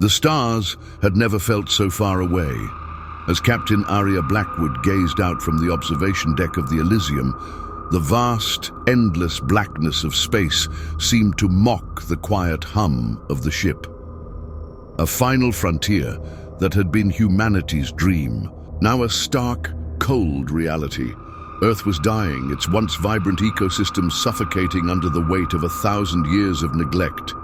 The stars had never felt so far away. As Captain Aurelia Blackwood gazed out from the observation deck of the Elysium, the vast, endless blackness of space seemed to mock the quiet hum of the ship. A final frontier that had been humanity's dream, now a stark, cold reality. Earth was dying, its once vibrant ecosystem suffocating under the weight of 1,000 years of neglect.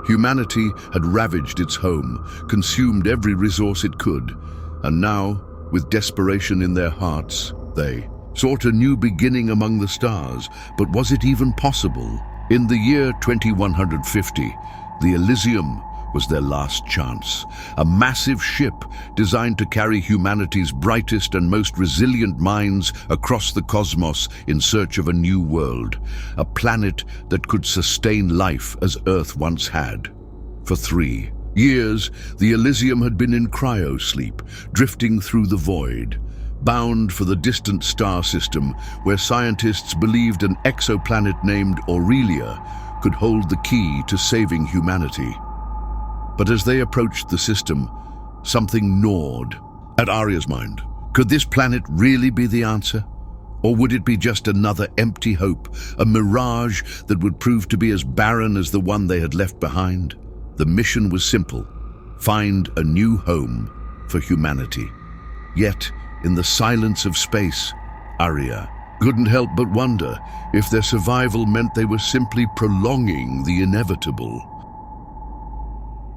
Humanity had ravaged its home, consumed every resource it could, and now, with desperation in their hearts, they sought a new beginning among the stars. But was it even possible? In the year 2150, the Elysium was their last chance. A massive ship designed to carry humanity's brightest and most resilient minds across the cosmos in search of a new world, a planet that could sustain life as Earth once had. For 3 years, the Elysium had been in cryosleep, drifting through the void, bound for the distant star system where scientists believed an exoplanet named Aurelia could hold the key to saving humanity. But as they approached the system, something gnawed at Auria's mind. Could this planet really be the answer? Or would it be just another empty hope, a mirage that would prove to be as barren as the one they had left behind? The mission was simple: find a new home for humanity. Yet, in the silence of space, Aurelia couldn't help but wonder if their survival meant they were simply prolonging the inevitable.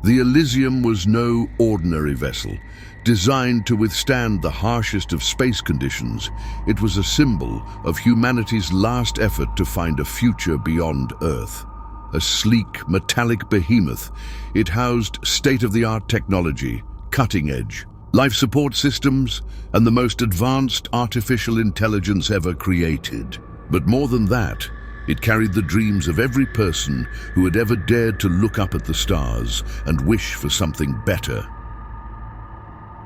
The Elysium was no ordinary vessel. Designed to withstand the harshest of space conditions, it was a symbol of humanity's last effort to find a future beyond Earth. A sleek, metallic behemoth, it housed state-of-the-art technology, cutting-edge life support systems, and the most advanced artificial intelligence ever created. But more than that, it carried the dreams of every person who had ever dared to look up at the stars and wish for something better.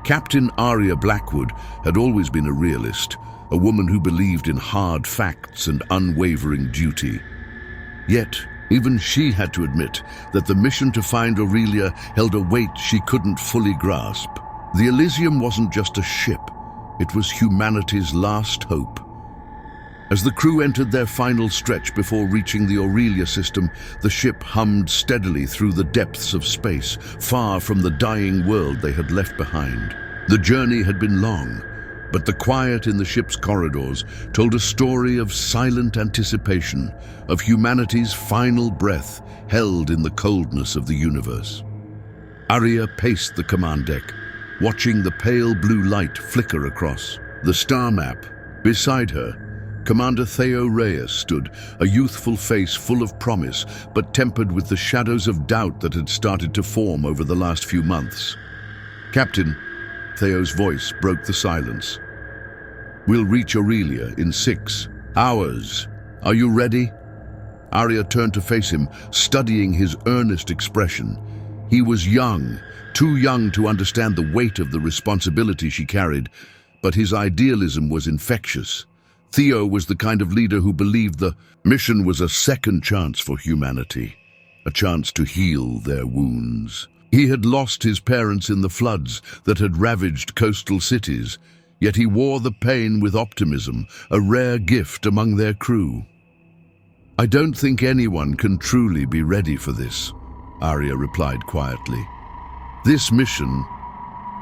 Captain Aurelia Blackwood had always been a realist, a woman who believed in hard facts and unwavering duty. Yet, even she had to admit that the mission to find Aurelia held a weight she couldn't fully grasp. The Elysium wasn't just a ship, it was humanity's last hope. As the crew entered their final stretch before reaching the Aurelia system, the ship hummed steadily through the depths of space, far from the dying world they had left behind. The journey had been long, but the quiet in the ship's corridors told a story of silent anticipation, of humanity's final breath held in the coldness of the universe. Aurelia paced the command deck, watching the pale blue light flicker across. The star map beside her, Commander Theo Reyes stood, a youthful face full of promise, but tempered with the shadows of doubt that had started to form over the last few months. "Captain," Theo's voice broke the silence. "We'll reach Aurelia in 6 hours. Are you ready?" Aurelia turned to face him, studying his earnest expression. He was young, too young to understand the weight of the responsibility she carried, but his idealism was infectious. Theo was the kind of leader who believed the mission was a second chance for humanity, a chance to heal their wounds. He had lost his parents in the floods that had ravaged coastal cities, yet he wore the pain with optimism, a rare gift among their crew. "I don't think anyone can truly be ready for this," Aurelia replied quietly. "This mission,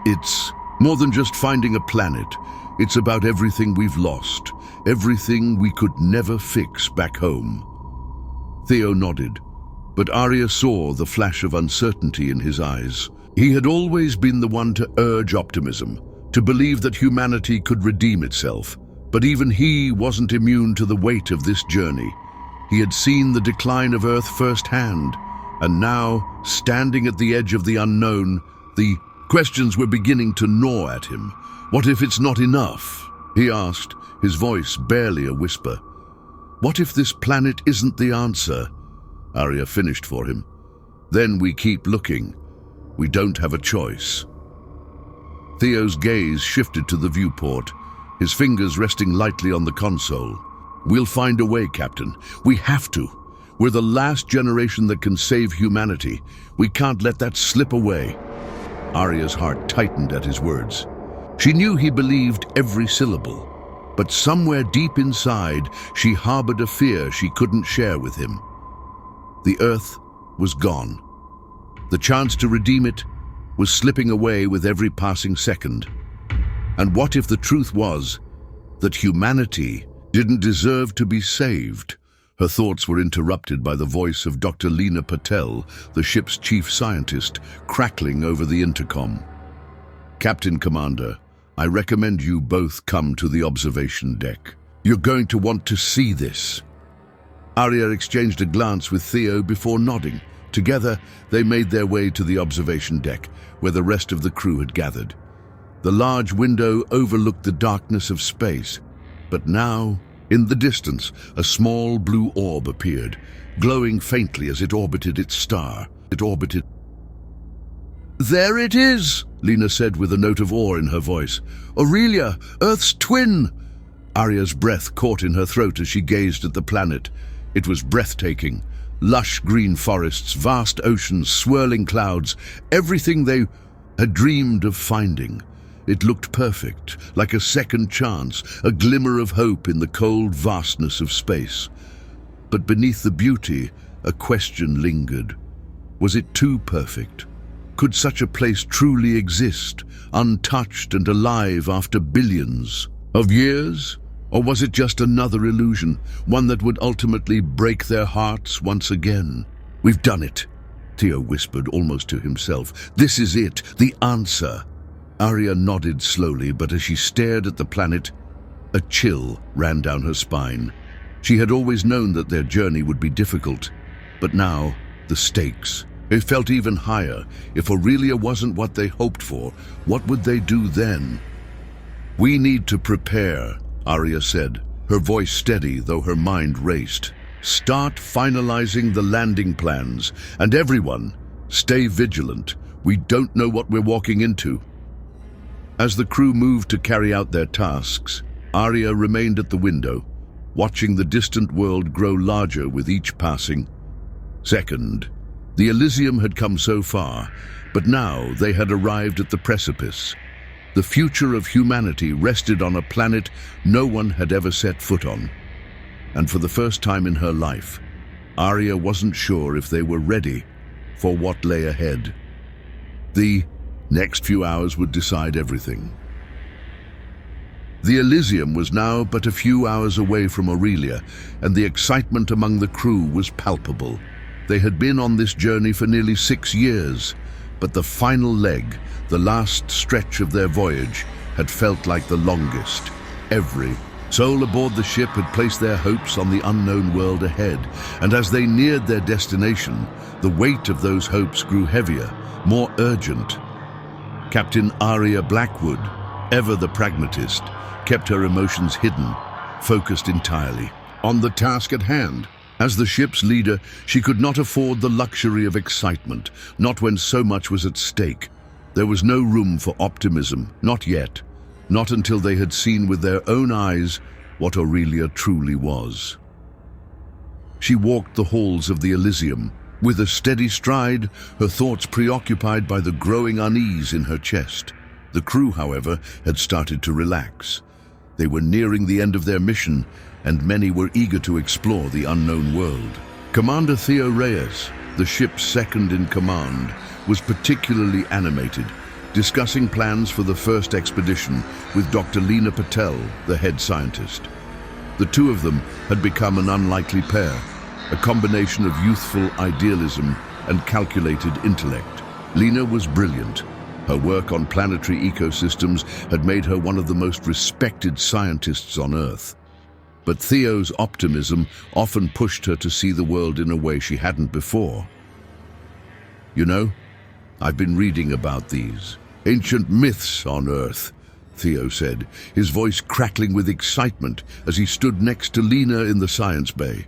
it's more than just finding a planet. It's about everything we've lost, everything we could never fix back home." Theo nodded, but Aurelia saw the flash of uncertainty in his eyes. He had always been the one to urge optimism, to believe that humanity could redeem itself. But even he wasn't immune to the weight of this journey. He had seen the decline of Earth firsthand, and now, standing at the edge of the unknown, the questions were beginning to gnaw at him. "What if it's not enough?" he asked, his voice barely a whisper. "What if this planet isn't the answer?" Aurelia finished for him. "Then we keep looking. We don't have a choice." Theo's gaze shifted to the viewport, his fingers resting lightly on the console. "We'll find a way, Captain. We have to. We're the last generation that can save humanity. We can't let that slip away." Arya's heart tightened at his words. She knew he believed every syllable, but somewhere deep inside, she harbored a fear she couldn't share with him. The Earth was gone. The chance to redeem it was slipping away with every passing second. And what if the truth was that humanity didn't deserve to be saved? Her thoughts were interrupted by the voice of Dr. Lena Patel, the ship's chief scientist, crackling over the intercom. "Captain Commander, I recommend you both come to the observation deck. You're going to want to see this." Arya exchanged a glance with Theo before nodding. Together, they made their way to the observation deck, where the rest of the crew had gathered. The large window overlooked the darkness of space, but now, in the distance, a small blue orb appeared, glowing faintly as it orbited its star. "There it is," Lena said with a note of awe in her voice. "Aurelia, Earth's twin!" Arya's breath caught in her throat as she gazed at the planet. It was breathtaking. Lush green forests, vast oceans, swirling clouds, everything they had dreamed of finding. It looked perfect, like a second chance, a glimmer of hope in the cold vastness of space. But beneath the beauty, a question lingered. Was it too perfect? Could such a place truly exist, untouched and alive after billions of years? Or was it just another illusion, one that would ultimately break their hearts once again? "We've done it," Theo whispered almost to himself. "This is it, the answer." Arya nodded slowly, but as she stared at the planet, a chill ran down her spine. She had always known that their journey would be difficult, but now, the stakes. It felt even higher. If Aurelia wasn't what they hoped for, what would they do then? "We need to prepare," Arya said, her voice steady though her mind raced. "Start finalizing the landing plans, and everyone, stay vigilant. We don't know what we're walking into." As the crew moved to carry out their tasks, Arya remained at the window, watching the distant world grow larger with each passing second. The Elysium had come so far, but now they had arrived at the precipice. The future of humanity rested on a planet no one had ever set foot on. And for the first time in her life, Arya wasn't sure if they were ready for what lay ahead. The next few hours would decide everything. The Elysium was now but a few hours away from Aurelia, and the excitement among the crew was palpable. They had been on this journey for nearly 6 years, but the final leg, the last stretch of their voyage, had felt like the longest. Every soul aboard the ship had placed their hopes on the unknown world ahead, and as they neared their destination, the weight of those hopes grew heavier, more urgent. Captain Arya Blackwood, ever the pragmatist, kept her emotions hidden, focused entirely on the task at hand. As the ship's leader, she could not afford the luxury of excitement, not when so much was at stake. There was no room for optimism, not yet, not until they had seen with their own eyes what Aurelia truly was. She walked the halls of the Elysium, with a steady stride, her thoughts preoccupied by the growing unease in her chest. The crew, however, had started to relax. They were nearing the end of their mission, and many were eager to explore the unknown world. Commander Theo Reyes, the ship's second in command, was particularly animated, discussing plans for the first expedition with Dr. Lena Patel, the head scientist. The two of them had become an unlikely pair, a combination of youthful idealism and calculated intellect. Lena was brilliant. Her work on planetary ecosystems had made her one of the most respected scientists on Earth. But Theo's optimism often pushed her to see the world in a way she hadn't before. "You know, I've been reading about these ancient myths on Earth," Theo said, his voice crackling with excitement as he stood next to Lena in the science bay.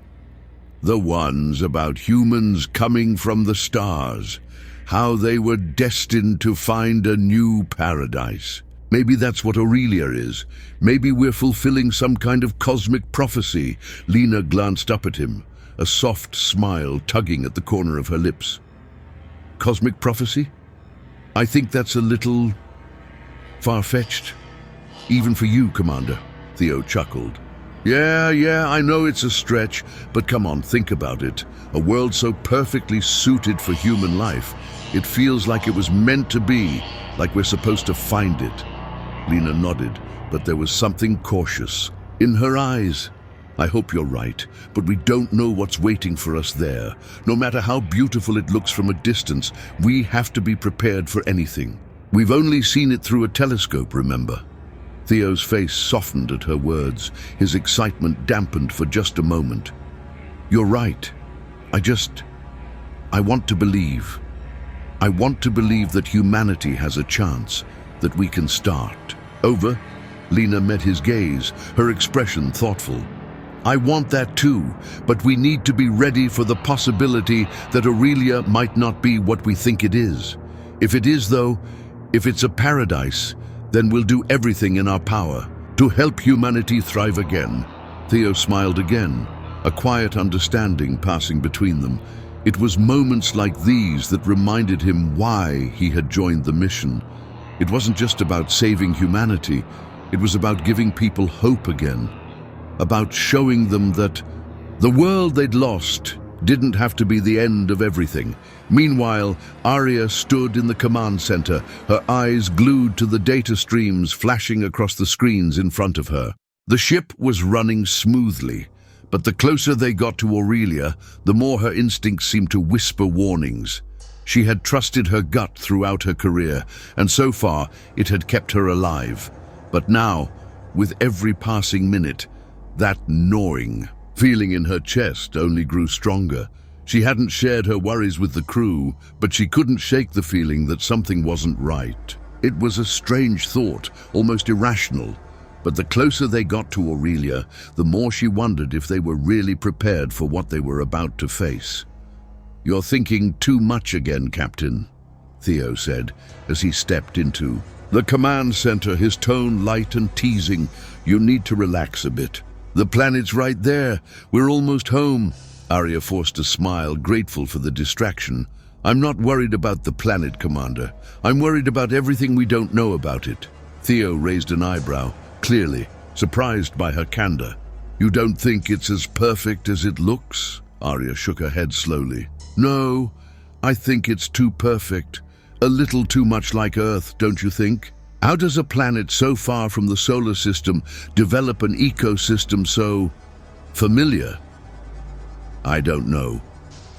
"The ones about humans coming from the stars, how they were destined to find a new paradise. Maybe that's what Aurelia is. Maybe we're fulfilling some kind of cosmic prophecy." Lena glanced up at him, a soft smile tugging at the corner of her lips. "Cosmic prophecy?" I think that's a little far-fetched, even for you, Commander, Theo chuckled. Yeah, I know it's a stretch, but come on, think about it. A world so perfectly suited for human life. It feels like it was meant to be, like we're supposed to find it. Lena nodded, but there was something cautious in her eyes. I hope you're right, but we don't know what's waiting for us there. No matter how beautiful it looks from a distance, we have to be prepared for anything. We've only seen it through a telescope, remember? Theo's face softened at her words, his excitement dampened for just a moment. You're right. I want to believe. I want to believe that humanity has a chance, that we can start. Over. Lena met his gaze, her expression thoughtful. I want that too, but we need to be ready for the possibility that Aurelia might not be what we think it is. If it is, though, if it's a paradise, then we'll do everything in our power to help humanity thrive again. Theo smiled again, a quiet understanding passing between them. It was moments like these that reminded him why he had joined the mission. It wasn't just about saving humanity, it was about giving people hope again, about showing them that the world they'd lost didn't have to be the end of everything. Meanwhile, Aurelia stood in the command center, her eyes glued to the data streams flashing across the screens in front of her. The ship was running smoothly, but the closer they got to Aurelia, the more her instincts seemed to whisper warnings. She had trusted her gut throughout her career, and so far it had kept her alive. But now, with every passing minute, that gnawing feeling in her chest only grew stronger. She hadn't shared her worries with the crew, but she couldn't shake the feeling that something wasn't right. It was a strange thought, almost irrational. But the closer they got to Aurelia, the more she wondered if they were really prepared for what they were about to face. You're thinking too much again, Captain, Theo said as he stepped into the command center, his tone light and teasing. You need to relax a bit. The planet's right there. We're almost home. Aurelia forced a smile, grateful for the distraction. I'm not worried about the planet, Commander. I'm worried about everything we don't know about it. Theo raised an eyebrow, clearly surprised by her candor. You don't think it's as perfect as it looks? Aurelia shook her head slowly. No, I think it's too perfect. A little too much like Earth, don't you think? How does a planet so far from the solar system develop an ecosystem so familiar? I don't know,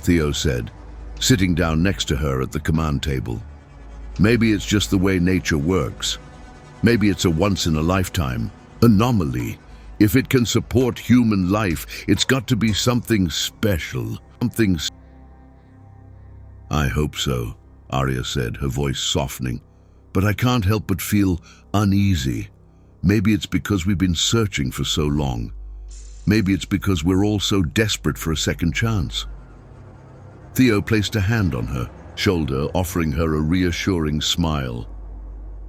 Theo said, sitting down next to her at the command table. Maybe it's just the way nature works. Maybe it's a once-in-a-lifetime anomaly. If it can support human life, it's got to be something special. I hope so, Aurelia said, her voice softening. But I can't help but feel uneasy. Maybe it's because we've been searching for so long. Maybe it's because we're all so desperate for a second chance. Theo placed a hand on her shoulder, offering her a reassuring smile.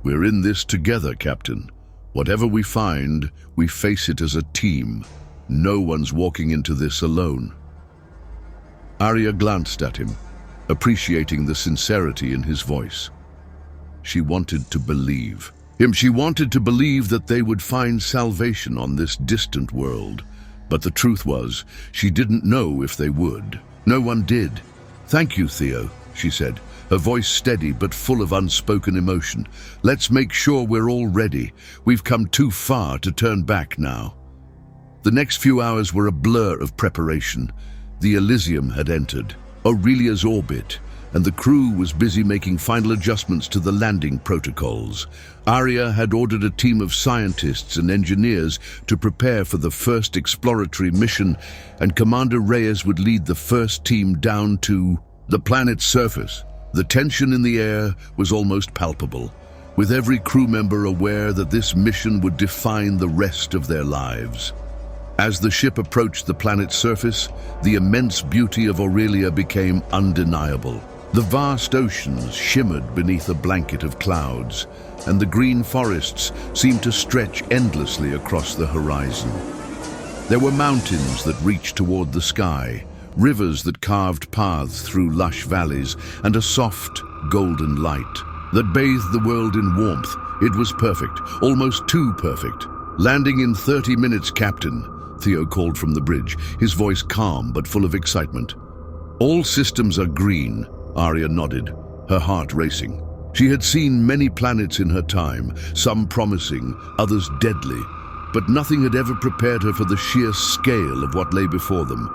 We're in this together, Captain. Whatever we find, we face it as a team. No one's walking into this alone. Aurelia glanced at him, appreciating the sincerity in his voice. She wanted to believe him. She wanted to believe that they would find salvation on this distant world. But the truth was, she didn't know if they would. No one did. Thank you, Theo, she said, her voice steady but full of unspoken emotion. Let's make sure we're all ready. We've come too far to turn back now. The next few hours were a blur of preparation. The Elysium had entered Aurelia's orbit, and the crew was busy making final adjustments to the landing protocols. Aurelia had ordered a team of scientists and engineers to prepare for the first exploratory mission, and Commander Reyes would lead the first team down to the planet's surface. The tension in the air was almost palpable, with every crew member aware that this mission would define the rest of their lives. As the ship approached the planet's surface, the immense beauty of Aurelia became undeniable. The vast oceans shimmered beneath a blanket of clouds, and the green forests seemed to stretch endlessly across the horizon. There were mountains that reached toward the sky, rivers that carved paths through lush valleys, and a soft, golden light. that bathed the world in warmth. It was perfect, almost too perfect. "Landing in 30 minutes, Captain," Theo called from the bridge, his voice calm but full of excitement. "All systems are green," Aurelia nodded, her heart racing. She had seen many planets in her time, some promising, others deadly, but nothing had ever prepared her for the sheer scale of what lay before them.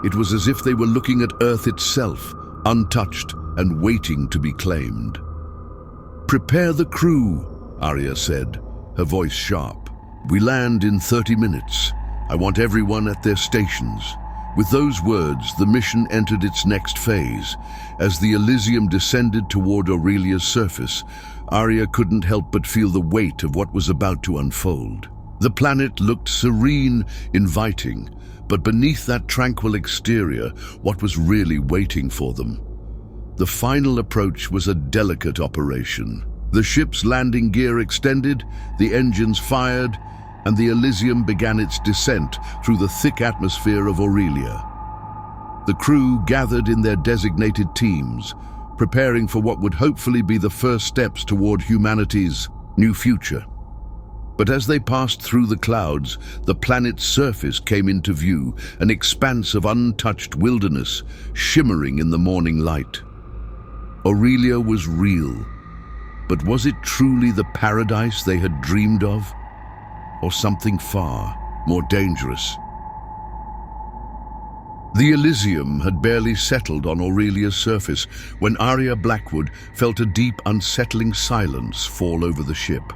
It was as if they were looking at Earth itself, untouched and waiting to be claimed. "Prepare the crew," Aurelia said, her voice sharp. "We land in 30 minutes. I want everyone at their stations." With those words, the mission entered its next phase. As the Elysium descended toward Aurelia's surface, Aurelia couldn't help but feel the weight of what was about to unfold. The planet looked serene, inviting, but beneath that tranquil exterior, what was really waiting for them? The final approach was a delicate operation. The ship's landing gear extended, the engines fired, and the Elysium began its descent through the thick atmosphere of Aurelia. The crew gathered in their designated teams, preparing for what would hopefully be the first steps toward humanity's new future. But as they passed through the clouds, the planet's surface came into view, an expanse of untouched wilderness, shimmering in the morning light. Aurelia was real, but was it truly the paradise they had dreamed of? Or something far more dangerous? The Elysium had barely settled on Aurelia's surface when Aurelia Blackwood felt a deep, unsettling silence fall over the ship.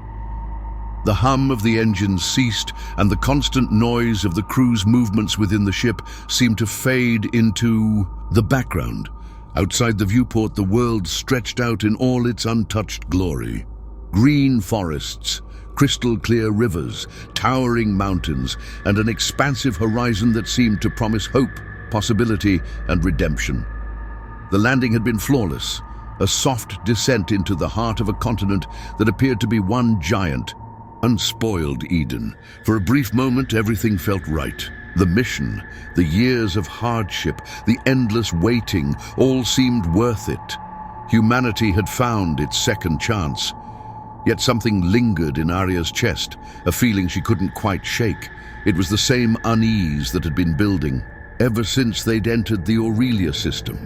The hum of the engines ceased, and the constant noise of the crew's movements within the ship seemed to fade into the background. Outside the viewport, the world stretched out in all its untouched glory. Green forests, crystal-clear rivers, towering mountains, and an expansive horizon that seemed to promise hope, possibility, and redemption. The landing had been flawless, a soft descent into the heart of a continent that appeared to be one giant, unspoiled Eden. For a brief moment, everything felt right. The mission, the years of hardship, the endless waiting, all seemed worth it. Humanity had found its second chance. Yet something lingered in Aurealia's chest, a feeling she couldn't quite shake. It was the same unease that had been building ever since they'd entered the Aurelia system,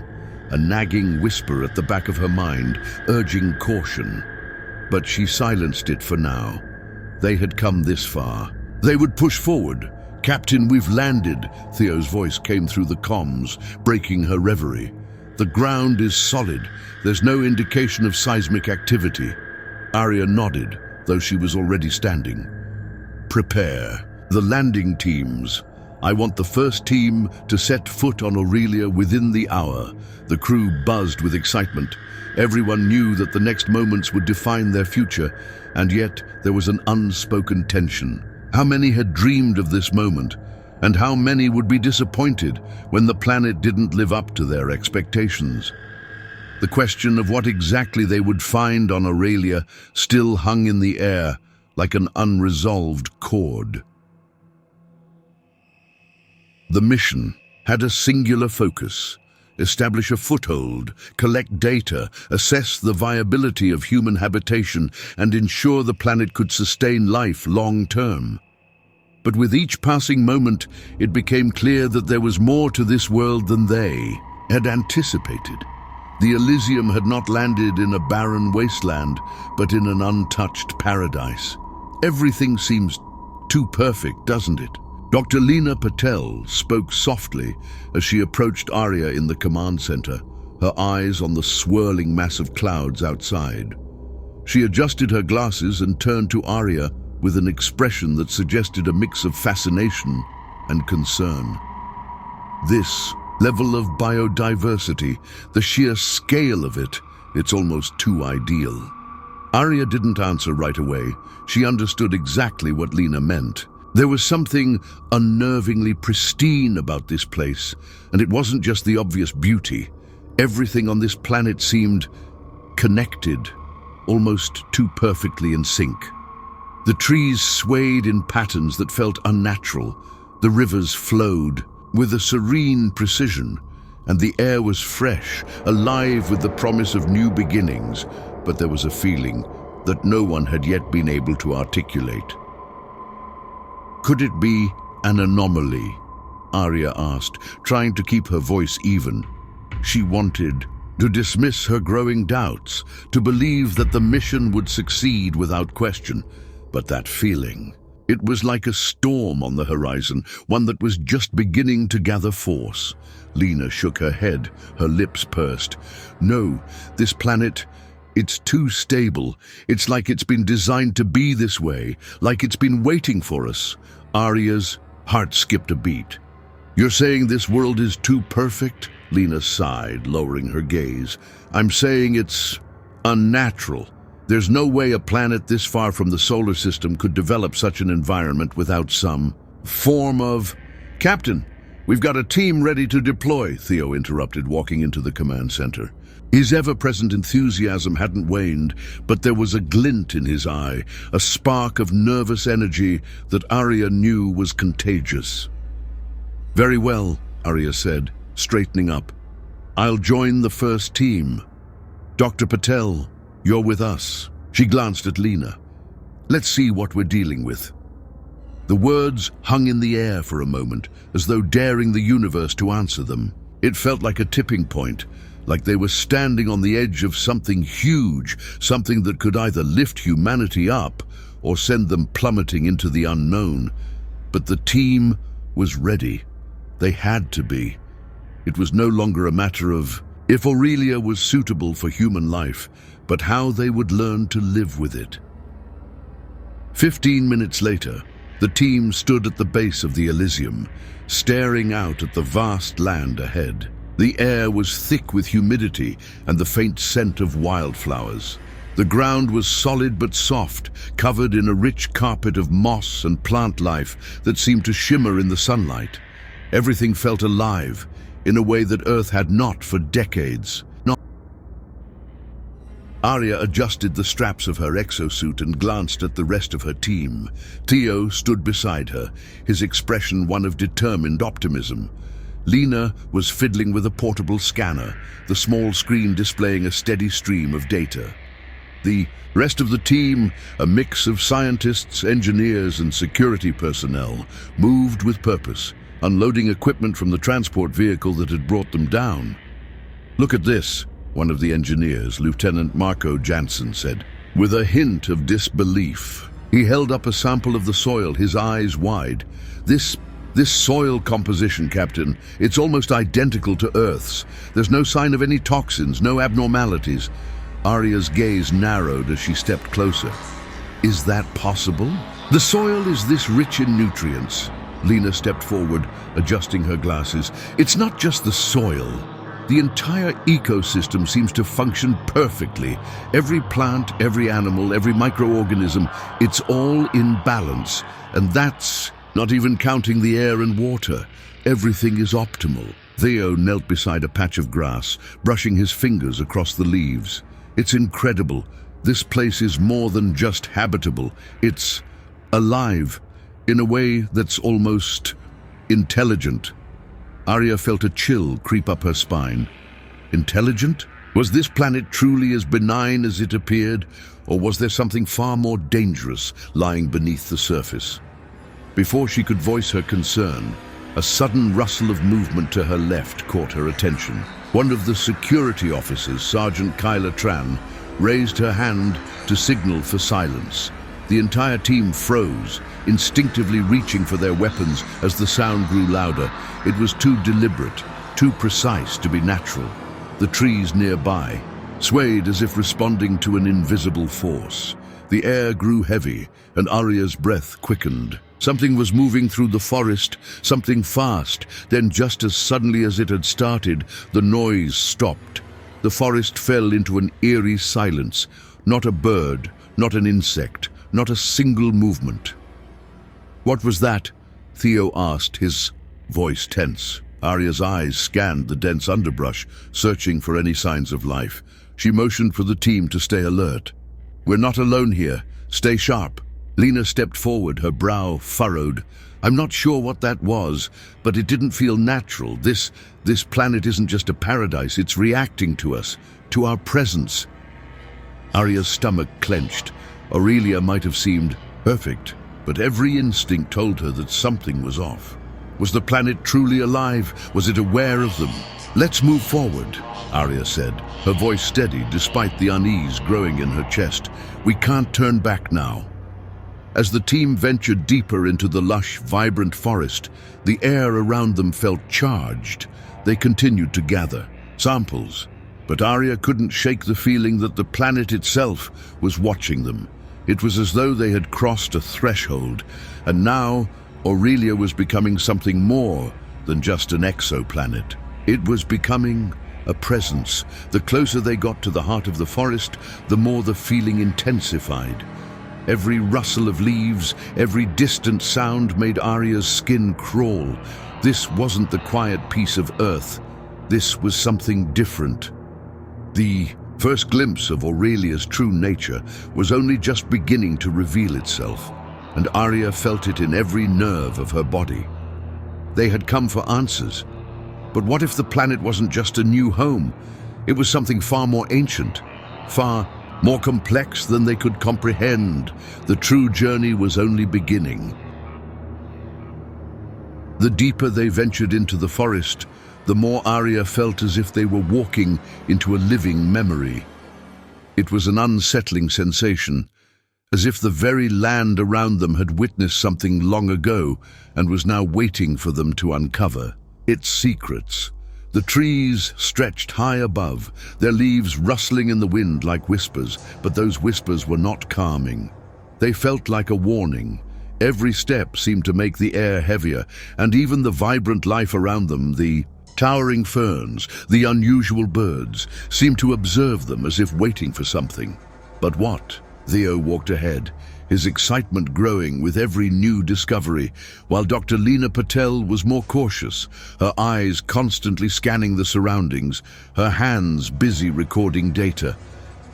a nagging whisper at the back of her mind, urging caution. But she silenced it for now. They had come this far. They would push forward. "Captain, we've landed," Theo's voice came through the comms, breaking her reverie. "The ground is solid. There's no indication of seismic activity." Aurelia nodded, though she was already standing. "Prepare. The landing teams. I want the first team to set foot on Aurelia within the hour." The crew buzzed with excitement. Everyone knew that the next moments would define their future, and yet there was an unspoken tension. How many had dreamed of this moment, and how many would be disappointed when the planet didn't live up to their expectations? The question of what exactly they would find on Aurelia still hung in the air like an unresolved chord. The mission had a singular focus: establish a foothold, collect data, assess the viability of human habitation, and ensure the planet could sustain life long-term. But with each passing moment, it became clear that there was more to this world than they had anticipated. The Elysium had not landed in a barren wasteland, but in an untouched paradise. Everything seems too perfect, doesn't it? Dr. Lena Patel spoke softly as she approached Aurelia in the command center, her eyes on the swirling mass of clouds outside. She adjusted her glasses and turned to Aurelia with an expression that suggested a mix of fascination and concern. This level of biodiversity, the sheer scale of it, it's almost too ideal. Aurelia didn't answer right away. She understood exactly what Lena meant. There was something unnervingly pristine about this place, and it wasn't just the obvious beauty. Everything on this planet seemed connected, almost too perfectly in sync. The trees swayed in patterns that felt unnatural. The rivers flowed with a serene precision, and the air was fresh, alive with the promise of new beginnings. but there was a feeling that no one had yet been able to articulate. Could it be an anomaly? Arya asked, trying to keep her voice even. She wanted to dismiss her growing doubts, to believe that the mission would succeed without question. But that feeling, it was like a storm on the horizon, one that was just beginning to gather force. Lena shook her head, her lips pursed. No, this planet, it's too stable. It's like it's been designed to be this way, like it's been waiting for us. Arya's heart skipped a beat. You're saying this world is too perfect? Lena sighed, lowering her gaze. I'm saying it's unnatural. There's no way a planet this far from the solar system could develop such an environment without some form of... Captain, we've got a team ready to deploy, Theo interrupted, walking into the command center. His ever-present enthusiasm hadn't waned, but there was a glint in his eye, a spark of nervous energy that Arya knew was contagious. Very well, Arya said, straightening up. I'll join the first team. Dr. Patel, you're with us. She glanced at Lena. Let's see what we're dealing with. The words hung in the air for a moment, as though daring the universe to answer them. It felt like a tipping point, like they were standing on the edge of something huge, something that could either lift humanity up or send them plummeting into the unknown. But the team was ready. They had to be. It was no longer a matter of if Aurelia was suitable for human life, but how they would learn to live with it. 15 minutes later, the team stood at the base of the Elysium, staring out at the vast land ahead. The air was thick with humidity and the faint scent of wildflowers. The ground was solid but soft, covered in a rich carpet of moss and plant life that seemed to shimmer in the sunlight. Everything felt alive, in a way that Earth had not for decades. Arya adjusted the straps of her exosuit and glanced at the rest of her team. Theo stood beside her, his expression one of determined optimism. Lena was fiddling with a portable scanner, the small screen displaying a steady stream of data. The rest of the team, a mix of scientists, engineers, and security personnel, moved with purpose, unloading equipment from the transport vehicle that had brought them down. Look at this, one of the engineers, Lieutenant Marco Jansen, said, with a hint of disbelief. He held up a sample of the soil, his eyes wide. This soil composition, Captain, it's almost identical to Earth's. There's no sign of any toxins, no abnormalities. Arya's gaze narrowed as she stepped closer. Is that possible? The soil is this rich in nutrients. Lena stepped forward, adjusting her glasses. It's not just the soil. The entire ecosystem seems to function perfectly. Every plant, every animal, every microorganism, it's all in balance. And that's not even counting the air and water. Everything is optimal. Theo knelt beside a patch of grass, brushing his fingers across the leaves. It's incredible. This place is more than just habitable. It's alive, in a way that's almost intelligent. Arya felt a chill creep up her spine. Intelligent? Was this planet truly as benign as it appeared, or was there something far more dangerous lying beneath the surface? Before she could voice her concern, a sudden rustle of movement to her left caught her attention. One of the security officers, Sergeant Kyla Tran, raised her hand to signal for silence. The entire team froze, instinctively reaching for their weapons as the sound grew louder. It was too deliberate, too precise to be natural. The trees nearby swayed as if responding to an invisible force. The air grew heavy, and Arya's breath quickened. Something was moving through the forest, something fast. Then, just as suddenly as it had started, the noise stopped. The forest fell into an eerie silence. Not a bird, not an insect, not a single movement. What was that? Theo asked, his voice tense. Arya's eyes scanned the dense underbrush, searching for any signs of life. She motioned for the team to stay alert. We're not alone here. Stay sharp. Lena stepped forward, her brow furrowed. I'm not sure what that was, but it didn't feel natural. This planet isn't just a paradise, it's reacting to us, to our presence. Arya's stomach clenched. Aurelia might have seemed perfect, but every instinct told her that something was off. Was the planet truly alive? Was it aware of them? "Let's move forward," Arya said, her voice steady despite the unease growing in her chest. "We can't turn back now." As the team ventured deeper into the lush, vibrant forest, the air around them felt charged. They continued to gather samples, but Arya couldn't shake the feeling that the planet itself was watching them. It was as though they had crossed a threshold, and now Aurelia was becoming something more than just an exoplanet. It was becoming a presence. The closer they got to the heart of the forest, the more the feeling intensified. Every rustle of leaves, every distant sound made Arya's skin crawl. This wasn't the quiet peace of Earth. This was something different. The first glimpse of Aurelia's true nature was only just beginning to reveal itself, and Arya felt it in every nerve of her body. They had come for answers. But what if the planet wasn't just a new home? It was something far more ancient, far more complex than they could comprehend. The true journey was only beginning. The deeper they ventured into the forest, the more Arya felt as if they were walking into a living memory. It was an unsettling sensation, as if the very land around them had witnessed something long ago and was now waiting for them to uncover its secrets. The trees stretched high above, their leaves rustling in the wind like whispers, but those whispers were not calming. They felt like a warning. Every step seemed to make the air heavier, and even the vibrant life around them, the towering ferns, the unusual birds, seemed to observe them as if waiting for something. But what? Theo walked ahead, his excitement growing with every new discovery, while Dr. Lena Patel was more cautious, her eyes constantly scanning the surroundings, her hands busy recording data.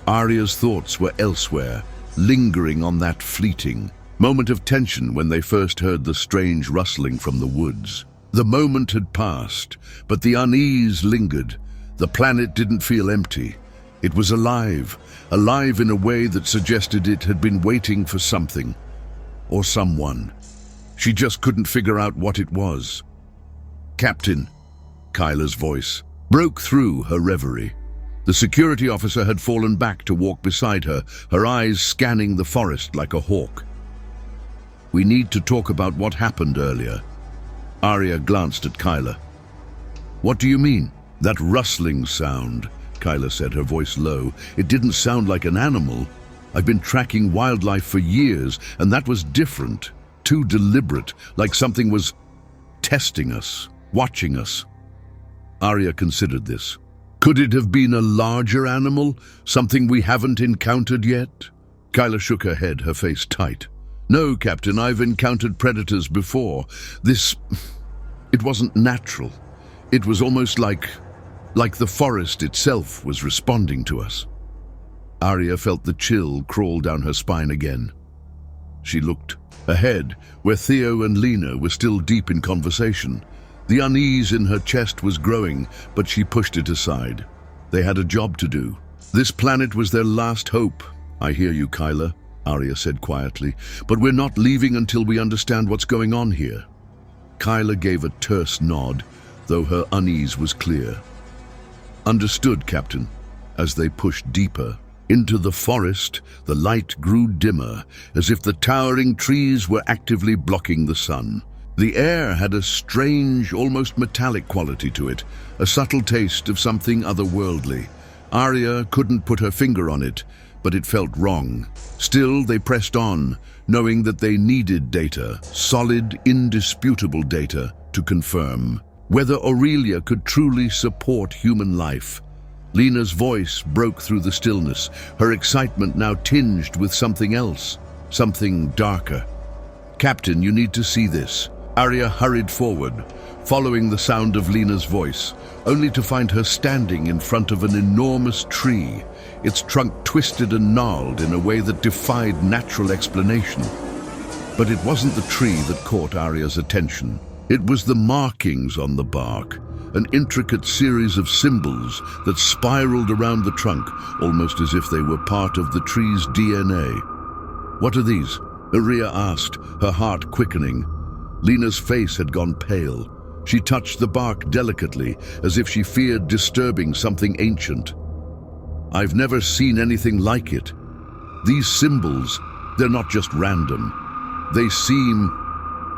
Arya's thoughts were elsewhere, lingering on that fleeting moment of tension when they first heard the strange rustling from the woods. The moment had passed, but the unease lingered. The planet didn't feel empty. It was alive in a way that suggested it had been waiting for something, or someone. She just couldn't figure out what it was. "Captain," Kyla's voice broke through her reverie. The security officer had fallen back to walk beside her, her eyes scanning the forest like a hawk. "We need to talk about what happened earlier." Arya glanced at Kyla. "What do you mean?" "That rustling sound," Kyla said, her voice low. "It didn't sound like an animal. I've been tracking wildlife for years, and that was different, too deliberate, like something was testing us, watching us." Arya considered this. "Could it have been a larger animal, something we haven't encountered yet?" Kyla shook her head, her face tight. "No, Captain, I've encountered predators before. It wasn't natural. It was almost like the forest itself was responding to us." Arya felt the chill crawl down her spine again. She looked ahead, where Theo and Lena were still deep in conversation. The unease in her chest was growing, but she pushed it aside. They had a job to do. This planet was their last hope. "I hear you, Kyla," Arya said quietly, "but we're not leaving until we understand what's going on here." Kyla gave a terse nod, though her unease was clear. "Understood, Captain." As they pushed deeper into the forest, the light grew dimmer, as if the towering trees were actively blocking the sun. The air had a strange, almost metallic quality to it, a subtle taste of something otherworldly. Arya couldn't put her finger on it, but it felt wrong. Still, they pressed on, knowing that they needed data, solid, indisputable data, to confirm whether Aurelia could truly support human life. Lena's voice broke through the stillness, her excitement now tinged with something else, something darker. "Captain, you need to see this." Arya hurried forward, following the sound of Lena's voice, only to find her standing in front of an enormous tree, its trunk twisted and gnarled in a way that defied natural explanation. But it wasn't the tree that caught Arya's attention. It was the markings on the bark, an intricate series of symbols that spiraled around the trunk, almost as if they were part of the tree's DNA. "What are these?" Aurelia asked, her heart quickening. Lena's face had gone pale. She touched the bark delicately, as if she feared disturbing something ancient. "I've never seen anything like it. These symbols, they're not just random. They seem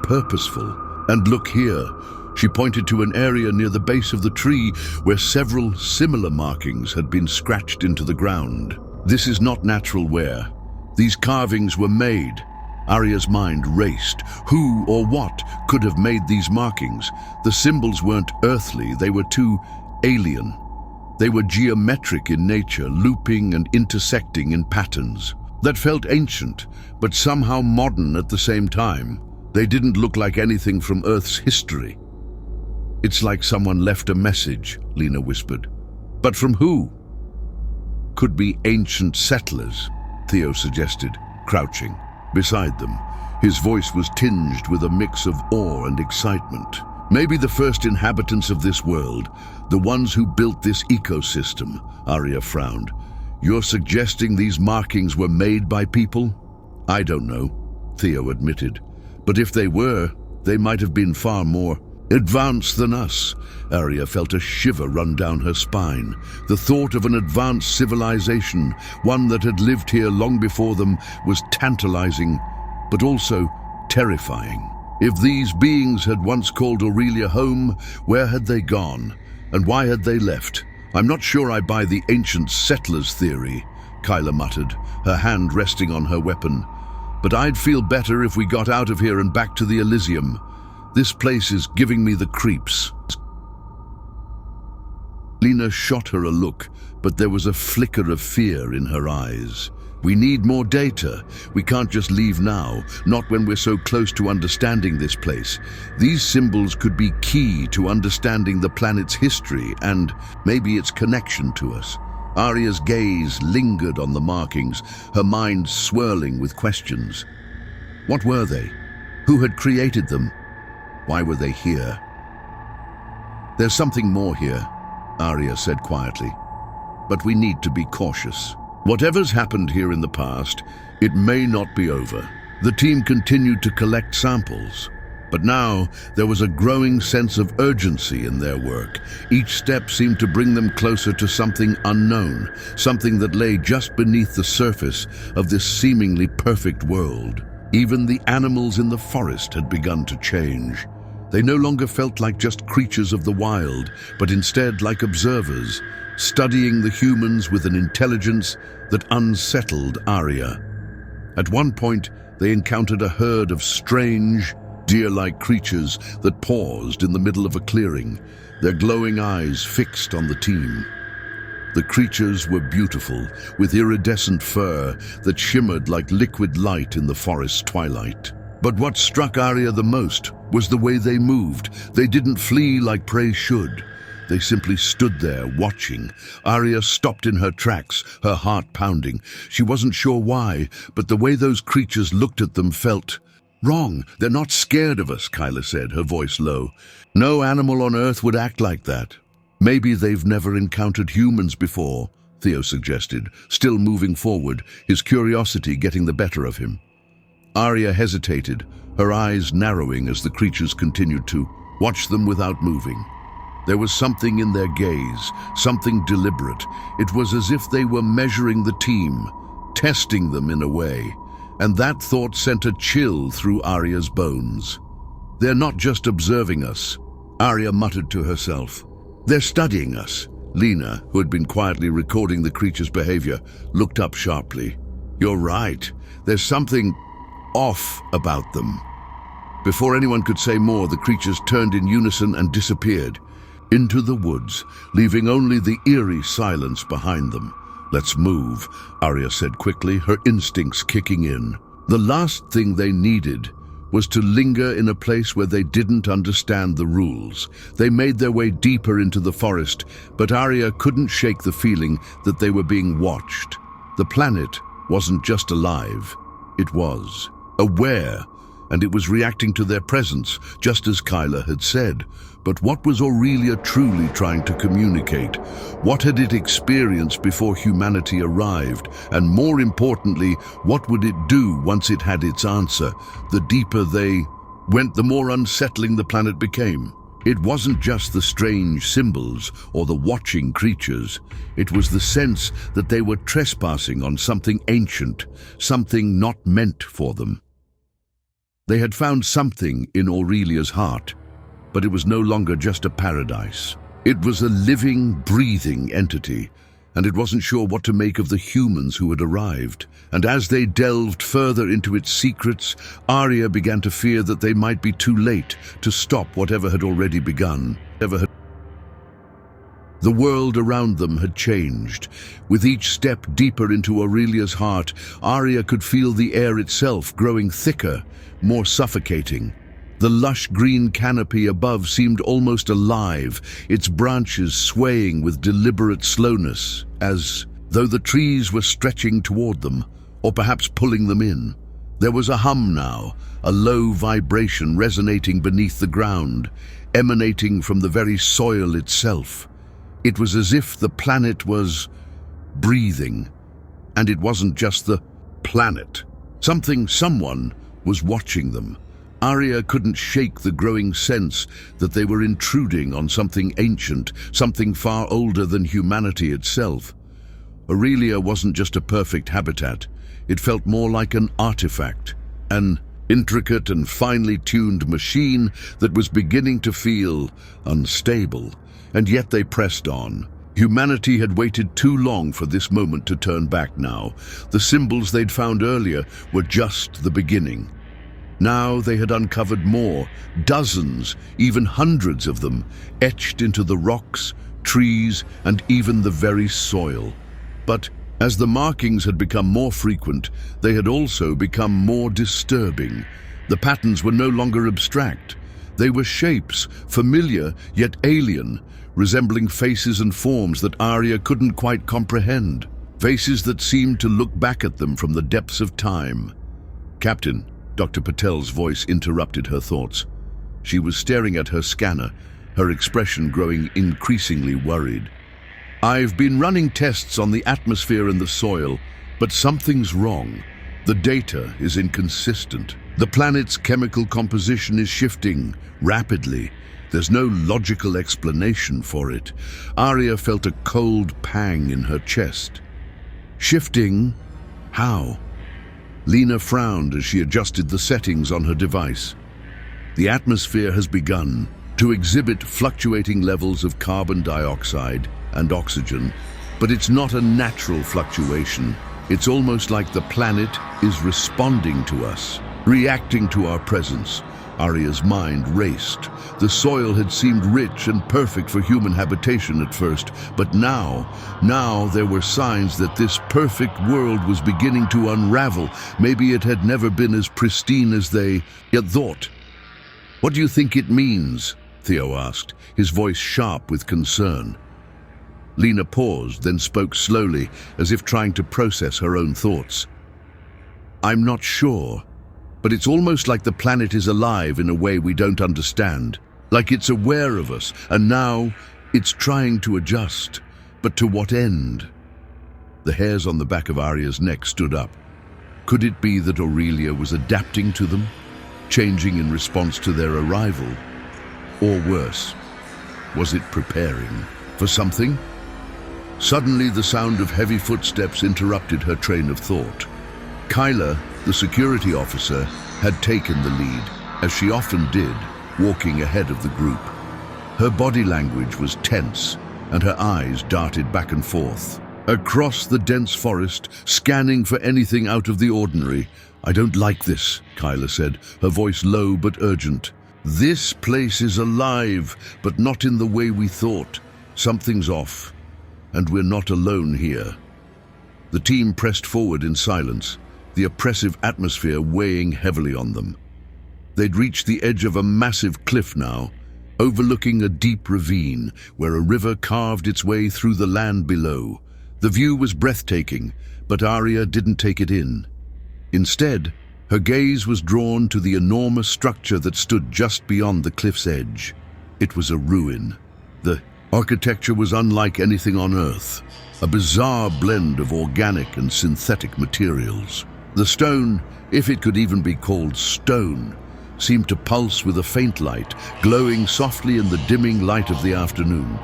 purposeful. And look here." She pointed to an area near the base of the tree where several similar markings had been scratched into the ground. "This is not natural wear. These carvings were made." Arya's mind raced. Who or what could have made these markings? The symbols weren't earthly, they were too alien. They were geometric in nature, looping and intersecting in patterns that felt ancient, but somehow modern at the same time. They didn't look like anything from Earth's history. "It's like someone left a message," Lena whispered. "But from who?" "Could be ancient settlers," Theo suggested, crouching beside them. His voice was tinged with a mix of awe and excitement. "Maybe the first inhabitants of this world, the ones who built this ecosystem," Arya frowned. "You're suggesting these markings were made by people?" "I don't know," Theo admitted. "But if they were, they might have been far more advanced than us." Arya felt a shiver run down her spine. The thought of an advanced civilization, one that had lived here long before them, was tantalizing, but also terrifying. If these beings had once called Aurelia home, where had they gone? And why had they left? "I'm not sure I buy the ancient settlers theory," Kyla muttered, her hand resting on her weapon. "But I'd feel better if we got out of here and back to the Elysium. This place is giving me the creeps." Lena shot her a look, but there was a flicker of fear in her eyes. "We need more data. We can't just leave now, not when we're so close to understanding this place. These symbols could be key to understanding the planet's history and maybe its connection to us." Arya's gaze lingered on the markings, her mind swirling with questions. What were they? Who had created them? Why were they here? "There's something more here," Arya said quietly. "But we need to be cautious. Whatever's happened here in the past, it may not be over." The team continued to collect samples, but now there was a growing sense of urgency in their work. Each step seemed to bring them closer to something unknown, something that lay just beneath the surface of this seemingly perfect world. Even the animals in the forest had begun to change. They no longer felt like just creatures of the wild, but instead like observers, studying the humans with an intelligence that unsettled Arya. At one point, they encountered a herd of strange, deer-like creatures that paused in the middle of a clearing, their glowing eyes fixed on the team. The creatures were beautiful, with iridescent fur that shimmered like liquid light in the forest's twilight. But what struck Arya the most was the way they moved. They didn't flee like prey should. They simply stood there, watching. Arya stopped in her tracks, her heart pounding. She wasn't sure why, but the way those creatures looked at them felt wrong. "They're not scared of us," Kyla said, her voice low. "No animal on Earth would act like that." "Maybe they've never encountered humans before," Theo suggested, still moving forward, his curiosity getting the better of him. Arya hesitated, her eyes narrowing as the creatures continued to watch them without moving. There was something in their gaze, something deliberate. It was as if they were measuring the team, testing them in a way, and that thought sent a chill through Arya's bones. "They're not just observing us," Arya muttered to herself. "They're studying us." Lena, who had been quietly recording the creature's behavior, looked up sharply. "You're right. There's something off about them." Before anyone could say more, the creatures turned in unison and disappeared into the woods, leaving only the eerie silence behind them. "Let's move," Arya said quickly, her instincts kicking in. The last thing they needed was to linger in a place where they didn't understand the rules. They made their way deeper into the forest, but Arya couldn't shake the feeling that they were being watched. The planet wasn't just alive, it was aware and it was reacting to their presence, just as Kyla had said. But what was Aurelia truly trying to communicate? What had it experienced before humanity arrived? And more importantly, what would it do once it had its answer? The deeper they went, the more unsettling the planet became. It wasn't just the strange symbols or the watching creatures. It was the sense that they were trespassing on something ancient, something not meant for them. They had found something in Aurelia's heart, but it was no longer just a paradise. It was a living, breathing entity, and it wasn't sure what to make of the humans who had arrived. And as they delved further into its secrets, Aurelia began to fear that they might be too late to stop whatever had already begun. The world around them had changed. With each step deeper into Aurelia's heart, Aurelia could feel the air itself growing thicker, more suffocating. The lush green canopy above seemed almost alive, its branches swaying with deliberate slowness, as though the trees were stretching toward them, or perhaps pulling them in. There was a hum now, a low vibration resonating beneath the ground, emanating from the very soil itself. It was as if the planet was breathing, and it wasn't just the planet. Someone was watching them. Aurelia couldn't shake the growing sense that they were intruding on something ancient, something far older than humanity itself. Aurelia wasn't just a perfect habitat. It felt more like an artifact, an intricate and finely tuned machine that was beginning to feel unstable. And yet they pressed on. Humanity had waited too long for this moment to turn back now. The symbols they'd found earlier were just the beginning. Now they had uncovered more, dozens, even hundreds of them, etched into the rocks, trees, and even the very soil. But as the markings had become more frequent, they had also become more disturbing. The patterns were no longer abstract. They were shapes, familiar yet alien, resembling faces and forms that Aurelia couldn't quite comprehend. Faces that seemed to look back at them from the depths of time. "Captain," Dr. Patel's voice interrupted her thoughts. She was staring at her scanner, her expression growing increasingly worried. "I've been running tests on the atmosphere and the soil, but something's wrong. The data is inconsistent. The planet's chemical composition is shifting rapidly. There's no logical explanation for it." Aurelia felt a cold pang in her chest. Shifting? How? Lena frowned as she adjusted the settings on her device. The atmosphere has begun to exhibit fluctuating levels of carbon dioxide and oxygen, but it's not a natural fluctuation. It's almost like the planet is responding to us, reacting to our presence. Auria's mind raced. The soil had seemed rich and perfect for human habitation at first, but now there were signs that this perfect world was beginning to unravel. Maybe it had never been as pristine as they yet thought. "What do you think it means?" Theo asked, his voice sharp with concern. Lena paused, then spoke slowly, as if trying to process her own thoughts. "I'm not sure. But it's almost like the planet is alive in a way we don't understand. Like it's aware of us, and now it's trying to adjust. But to what end?" The hairs on the back of Auria's neck stood up. Could it be that Aurelia was adapting to them, changing in response to their arrival? Or worse, was it preparing for something? Suddenly, the sound of heavy footsteps interrupted her train of thought. Kyla, the security officer, had taken the lead, as she often did, walking ahead of the group. Her body language was tense, and her eyes darted back and forth across the dense forest, scanning for anything out of the ordinary. "I don't like this," Kyla said, her voice low but urgent. "This place is alive, but not in the way we thought. Something's off, and we're not alone here." The team pressed forward in silence, the oppressive atmosphere weighing heavily on them. They'd reached the edge of a massive cliff now, overlooking a deep ravine where a river carved its way through the land below. The view was breathtaking, but Aurelia didn't take it in. Instead, Her gaze was drawn to the enormous structure that stood just beyond the cliff's edge. It was a ruin. The architecture was unlike anything on Earth, a bizarre blend of organic and synthetic materials. The stone, if it could even be called stone, seemed to pulse with a faint light, glowing softly in the dimming light of the afternoon.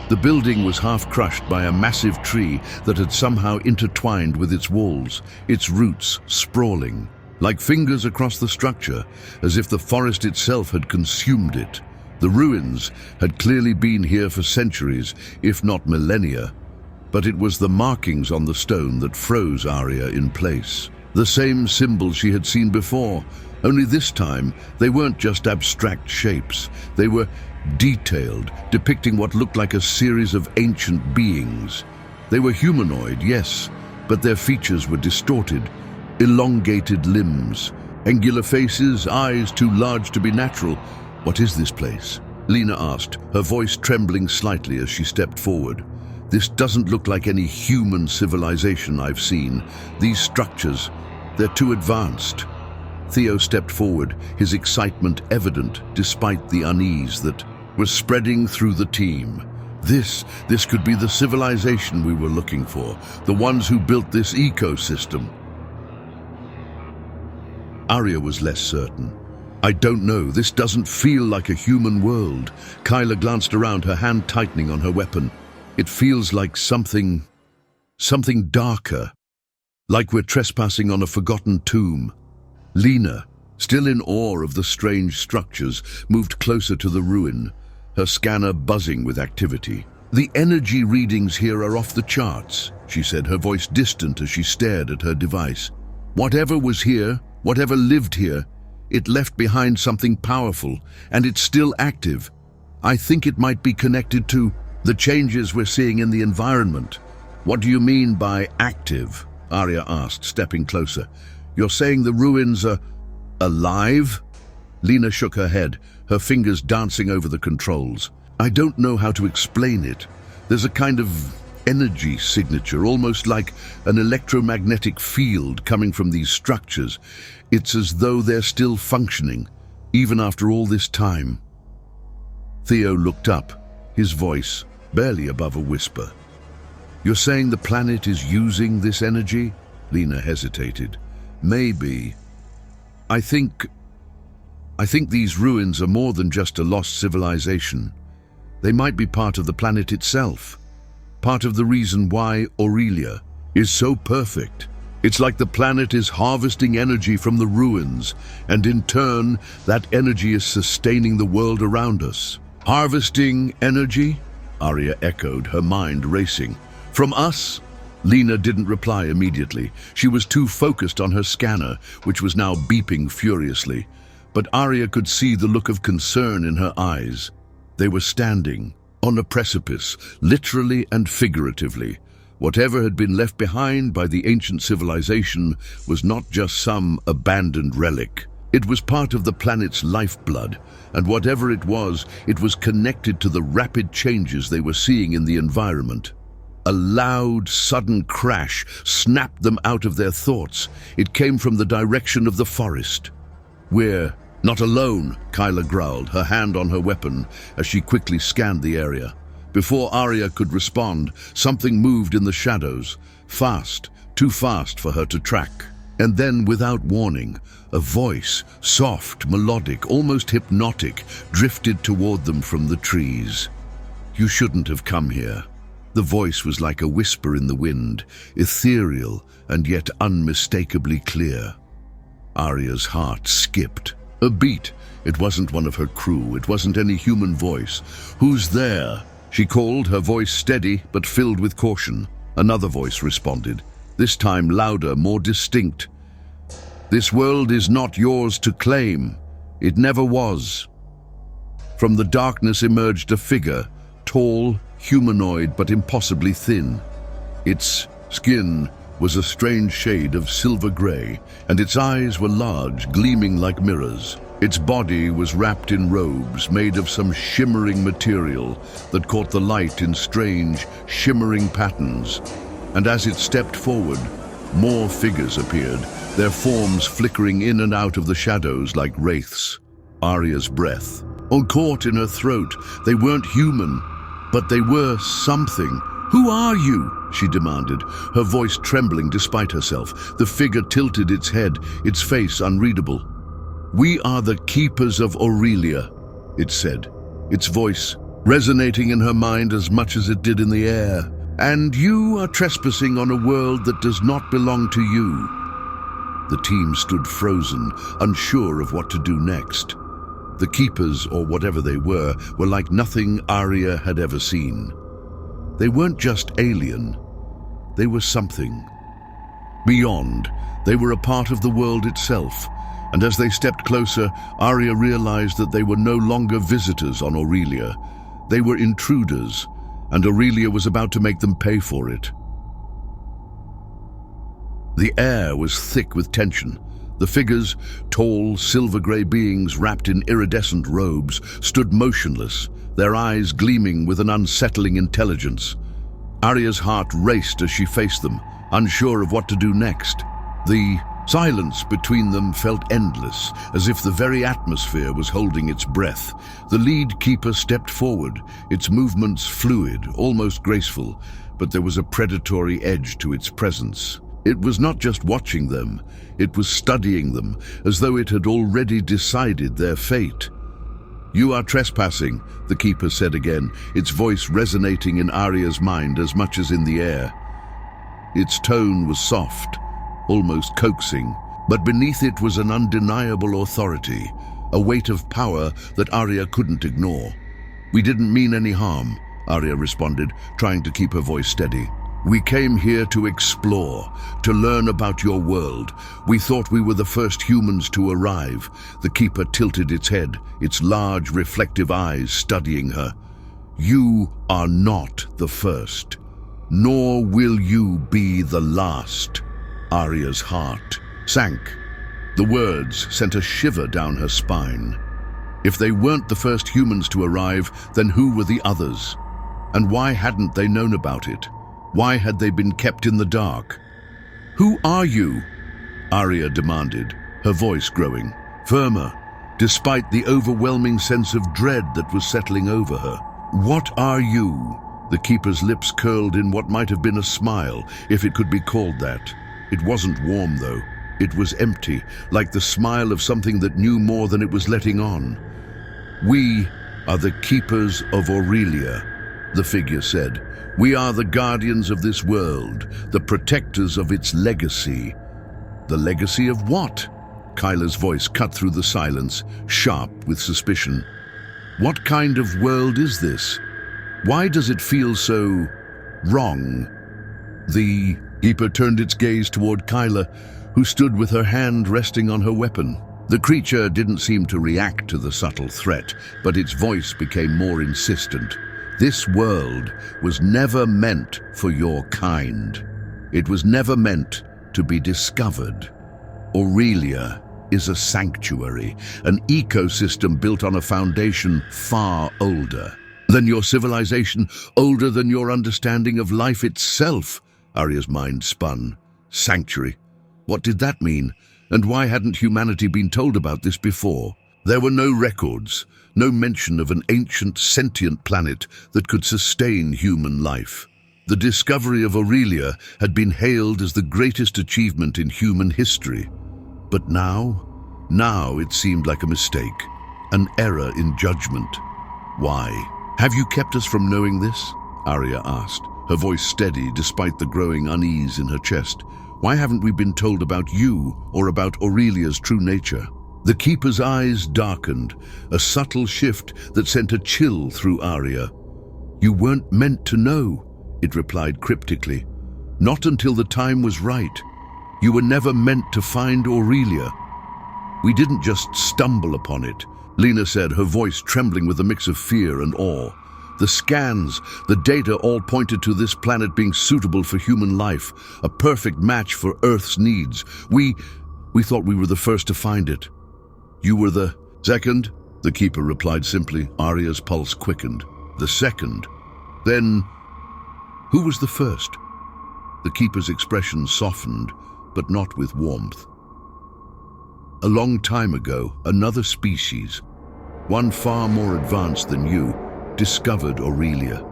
The building was half crushed by a massive tree that had somehow intertwined with its walls, its roots sprawling, like fingers across the structure, as if the forest itself had consumed it. The ruins had clearly been here for centuries, if not millennia, but it was the markings on the stone that froze Aurelia in place. The same symbols she had seen before, only this time they weren't just abstract shapes. They were detailed, depicting what looked like a series of ancient beings. They were humanoid, yes, but their features were distorted. Elongated limbs, angular faces, eyes too large to be natural. "What is this place?" Lena asked, her voice trembling slightly as she stepped forward. "This doesn't look like any human civilization I've seen. These structures, they're too advanced." Theo stepped forward, his excitement evident despite the unease that was spreading through the team. This could be the civilization we were looking for, the ones who built this ecosystem. Aurelia was less certain. "I don't know, this doesn't feel like a human world." Kyla glanced around, her hand tightening on her weapon. "It feels like something darker, like we're trespassing on a forgotten tomb." Lena, still in awe of the strange structures, moved closer to the ruin, her scanner buzzing with activity. "The energy readings here are off the charts," she said, her voice distant as she stared at her device. "Whatever was here, whatever lived here, it left behind something powerful, and it's still active. I think it might be connected to the changes we're seeing in the environment." "What do you mean by active?" Aurelia asked, stepping closer. "You're saying the ruins are alive?" Lena shook her head, her fingers dancing over the controls. "I don't know how to explain it. There's a kind of energy signature, almost like an electromagnetic field coming from these structures. It's as though they're still functioning, even after all this time." Theo looked up, his voice barely above a whisper. "You're saying the planet is using this energy?" Lena hesitated. "Maybe. I think these ruins are more than just a lost civilization. They might be part of the planet itself, part of the reason why Aurelia is so perfect. It's like the planet is harvesting energy from the ruins, and in turn, that energy is sustaining the world around us." "Harvesting energy?" Aurelia echoed, her mind racing. "From us?" Lena didn't reply immediately. She was too focused on her scanner, which was now beeping furiously. But Aurelia could see the look of concern in her eyes. They were standing on a precipice, literally and figuratively. Whatever had been left behind by the ancient civilization was not just some abandoned relic. It was part of the planet's lifeblood, and whatever it was connected to the rapid changes they were seeing in the environment. A loud, sudden crash snapped them out of their thoughts. It came from the direction of the forest. "We're not alone," Kyla growled, her hand on her weapon as she quickly scanned the area. Before Aurelia could respond, something moved in the shadows, fast, too fast for her to track. And then, without warning, a voice, soft, melodic, almost hypnotic, drifted toward them from the trees. "You shouldn't have come here." The voice was like a whisper in the wind, ethereal and yet unmistakably clear. Aurealia's heart skipped a beat. It wasn't one of her crew. It wasn't any human voice. "Who's there?" she called, her voice steady but filled with caution. Another voice responded, this time louder, more distinct. "This world is not yours to claim. It never was." From the darkness emerged a figure, tall, humanoid, but impossibly thin. Its skin was a strange shade of silver gray, and its eyes were large, gleaming like mirrors. Its body was wrapped in robes made of some shimmering material that caught the light in strange, shimmering patterns. And as it stepped forward, More figures appeared, their forms flickering in and out of the shadows like wraiths. Arya's breath, all caught in her throat. They weren't human, but they were something. "Who are you?" she demanded, her voice trembling despite herself. The figure tilted its head, its face unreadable. "We are the keepers of Aurelia," it said, its voice resonating in her mind as much as it did in the air. "And you are trespassing on a world that does not belong to you." The team stood frozen, unsure of what to do next. The keepers, or whatever they were like nothing Arya had ever seen. They weren't just alien, they were something. Beyond, they were a part of the world itself, and as they stepped closer, Arya realized that they were no longer visitors on Aurelia. They were intruders, and Aurelia was about to make them pay for it. The air was thick with tension. The figures, tall, silver-grey beings wrapped in iridescent robes, stood motionless, their eyes gleaming with an unsettling intelligence. Arya's heart raced as she faced them, unsure of what to do next. The silence between them felt endless, as if the very atmosphere was holding its breath. The lead keeper stepped forward, its movements fluid, almost graceful, but there was a predatory edge to its presence. It was not just watching them, it was studying them, as though it had already decided their fate. "You are trespassing," the keeper said again, its voice resonating in Arya's mind as much as in the air. Its tone was soft, almost coaxing, but beneath it was an undeniable authority, a weight of power that Arya couldn't ignore. "We didn't mean any harm," Arya responded, trying to keep her voice steady. "We came here to explore, to learn about your world. We thought we were the first humans to arrive." The keeper tilted its head, its large, reflective eyes studying her. "You are not the first, nor will you be the last." Arya's heart sank. The words sent a shiver down her spine. If they weren't the first humans to arrive, then who were the others? And why hadn't they known about it? Why had they been kept in the dark? "Who are you?" Arya demanded, her voice growing firmer, despite the overwhelming sense of dread that was settling over her. "What are you?" The keeper's lips curled in what might have been a smile, if it could be called that. It wasn't warm, though. It was empty, like the smile of something that knew more than it was letting on. "We are the keepers of Aurelia," the figure said. "We are the guardians of this world, the protectors of its legacy." "The legacy of what?" Kyla's voice cut through the silence, sharp with suspicion. "What kind of world is this? Why does it feel so wrong?" The keeper turned its gaze toward Kyla, who stood with her hand resting on her weapon. The creature didn't seem to react to the subtle threat, but its voice became more insistent. "This world was never meant for your kind. It was never meant to be discovered. Aurelia is a sanctuary, an ecosystem built on a foundation far older than your civilization, older than your understanding of life itself." Arya's mind spun. Sanctuary. What did that mean? And why hadn't humanity been told about this before? There were no records, no mention of an ancient sentient planet that could sustain human life. The discovery of Aurelia had been hailed as the greatest achievement in human history. But now it seemed like a mistake, an error in judgment. "Why? Have you kept us from knowing this?" Arya asked, her voice steady despite the growing unease in her chest. "Why haven't we been told about you or about Aurelia's true nature?" The keeper's eyes darkened, a subtle shift that sent a chill through Arya. "You weren't meant to know," it replied cryptically. "Not until the time was right. You were never meant to find Aurelia." "We didn't just stumble upon it," Lena said, her voice trembling with a mix of fear and awe. "The scans, the data all pointed to this planet being suitable for human life, a perfect match for Earth's needs. We thought we were the first to find it." "You were the second?" the keeper replied simply. Arya's pulse quickened. "The second? Then who was the first?" The keeper's expression softened, but not with warmth. A long time ago, another species, one far more advanced than you, discovered Aurelia.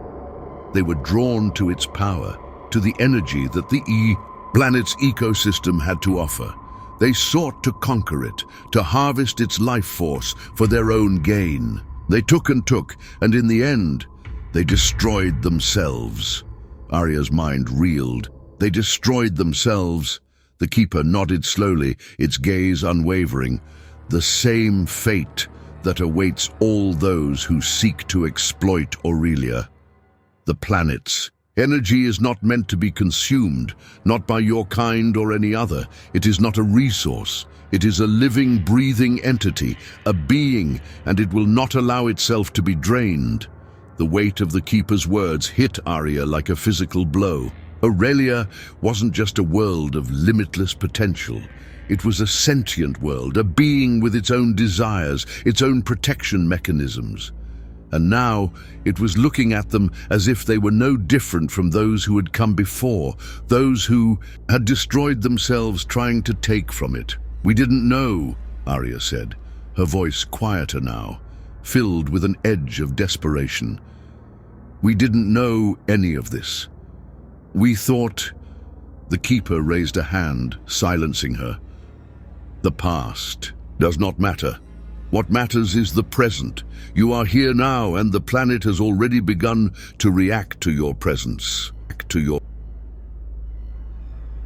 They were drawn to its power, to the energy that the planet's ecosystem had to offer. They sought to conquer it, to harvest its life force for their own gain. They took, and in the end, they destroyed themselves. Arya's mind reeled. They destroyed themselves. The keeper nodded slowly, its gaze unwavering. The same fate that awaits all those who seek to exploit Aurelia. The planet's energy is not meant to be consumed, not by your kind or any other. It is not a resource. It is a living, breathing entity, a being, and it will not allow itself to be drained. The weight of the keeper's words hit Arya like a physical blow. Aurelia wasn't just a world of limitless potential. It was a sentient world, a being with its own desires, its own protection mechanisms. And now it was looking at them as if they were no different from those who had come before, those who had destroyed themselves trying to take from it. "We didn't know," Arya said, her voice quieter now, filled with an edge of desperation. "We didn't know any of this. We thought—" The keeper raised a hand, silencing her. "The past does not matter. What matters is the present. You are here now, and the planet has already begun to react to your presence.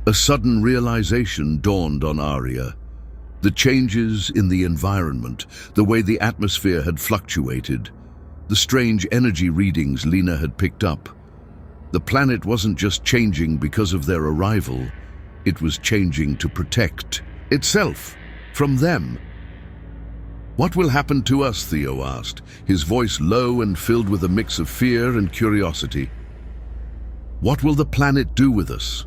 A sudden realization dawned on Arya. The changes in the environment, the way the atmosphere had fluctuated, the strange energy readings Lena had picked up. The planet wasn't just changing because of their arrival. It was changing to protect itself from them. "What will happen to us?" Theo asked, his voice low and filled with a mix of fear and curiosity. "What will the planet do with us?"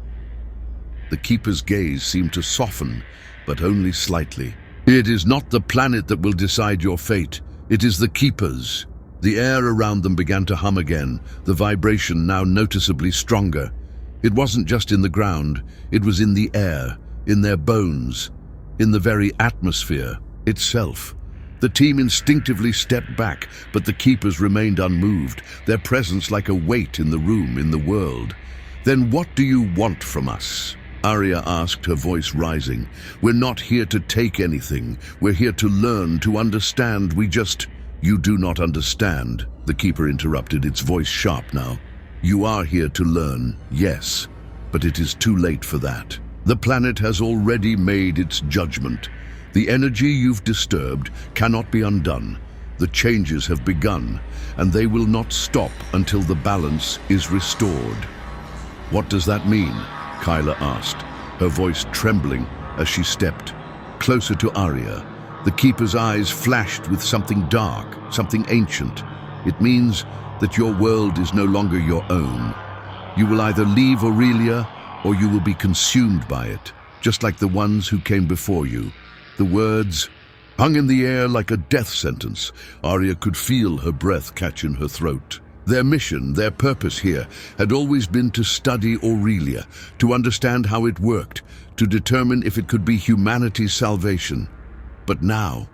The keeper's gaze seemed to soften, but only slightly. "It is not the planet that will decide your fate. It is the keepers." The air around them began to hum again, the vibration now noticeably stronger. It wasn't just in the ground, it was in the air, in their bones, in the very atmosphere itself. The team instinctively stepped back, but the keepers remained unmoved, their presence like a weight in the room, in the world. "Then what do you want from us?" Arya asked, her voice rising. "We're not here to take anything. We're here to learn, to understand. You do not understand," the keeper interrupted, its voice sharp now. "You are here to learn, yes, but it is too late for that. The planet has already made its judgment. The energy you've disturbed cannot be undone. The changes have begun, and they will not stop until the balance is restored." "What does that mean?" Kyla asked, her voice trembling as she stepped closer to Arya. The keeper's eyes flashed with something dark, something ancient. "It means that your world is no longer your own. You will either leave Aurelia or you will be consumed by it, just like the ones who came before you." The words hung in the air like a death sentence. Arya could feel her breath catch in her throat. Their mission, their purpose here, had always been to study Aurelia, to understand how it worked, to determine if it could be humanity's salvation. But now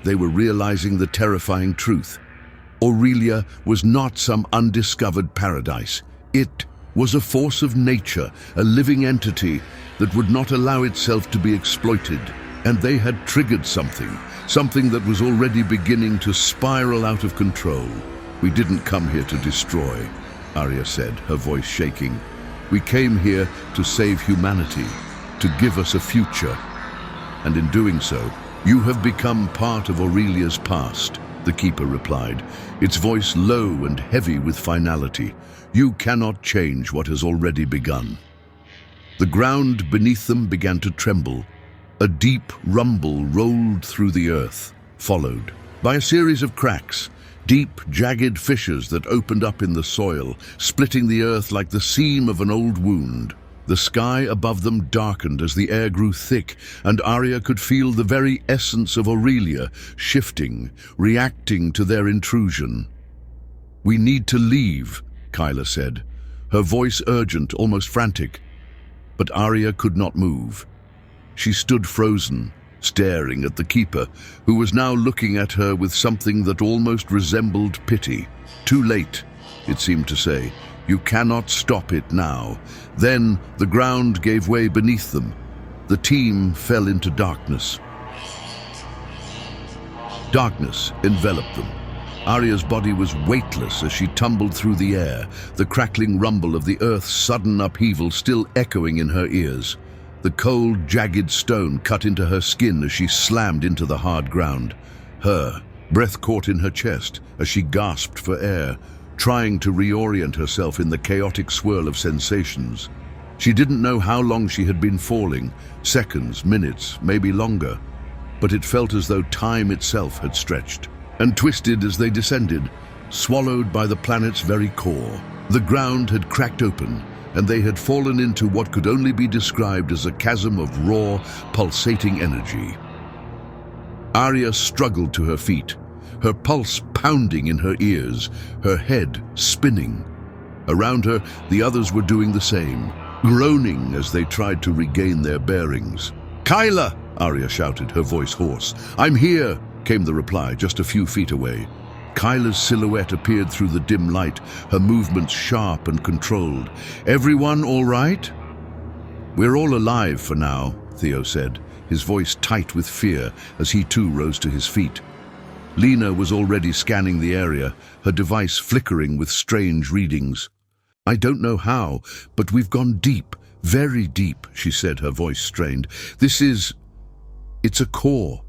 they were realizing the terrifying truth. Aurelia was not some undiscovered paradise. It was a force of nature, a living entity that would not allow itself to be exploited. And they had triggered something that was already beginning to spiral out of control. "We didn't come here to destroy," Arya said, her voice shaking. "We came here to save humanity, to give us a future. And in doing so, you have become part of Aurelia's past," the keeper replied, its voice low and heavy with finality. "You cannot change what has already begun." The ground beneath them began to tremble. A deep rumble rolled through the earth, followed by a series of cracks, deep, jagged fissures that opened up in the soil, splitting the earth like the seam of an old wound. The sky above them darkened as the air grew thick, and Arya could feel the very essence of Aurelia shifting, reacting to their intrusion. "We need to leave," Kyla said. her voice urgent, almost frantic. But Arya could not move. She stood frozen, staring at the Keeper, who was now looking at her with something that almost resembled pity. Too late, it seemed to say. You cannot stop it now. Then the ground gave way beneath them. The team fell into darkness. Darkness enveloped them. Arya's body was weightless as she tumbled through the air, the crackling rumble of the earth's sudden upheaval still echoing in her ears. The cold, jagged stone cut into her skin as she slammed into the hard ground. Her breath caught in her chest as she gasped for air, trying to reorient herself in the chaotic swirl of sensations. She didn't know how long she had been falling, seconds, minutes, maybe longer, but it felt as though time itself had stretched and twisted as they descended, swallowed by the planet's very core. The ground had cracked open, and they had fallen into what could only be described as a chasm of raw, pulsating energy. Arya struggled to her feet, her pulse pounding in her ears, her head spinning. Around her, the others were doing the same, groaning as they tried to regain their bearings. "Kyla!" Arya shouted, her voice hoarse. "I'm here!" came the reply, just a few feet away. Kyla's silhouette appeared through the dim light, her movements sharp and controlled. "Everyone all right?" "We're all alive for now," Theo said, his voice tight with fear as he too rose to his feet. Lena was already scanning the area, her device flickering with strange readings. "I don't know how, but we've gone deep, very deep," she said, her voice strained. It's a core,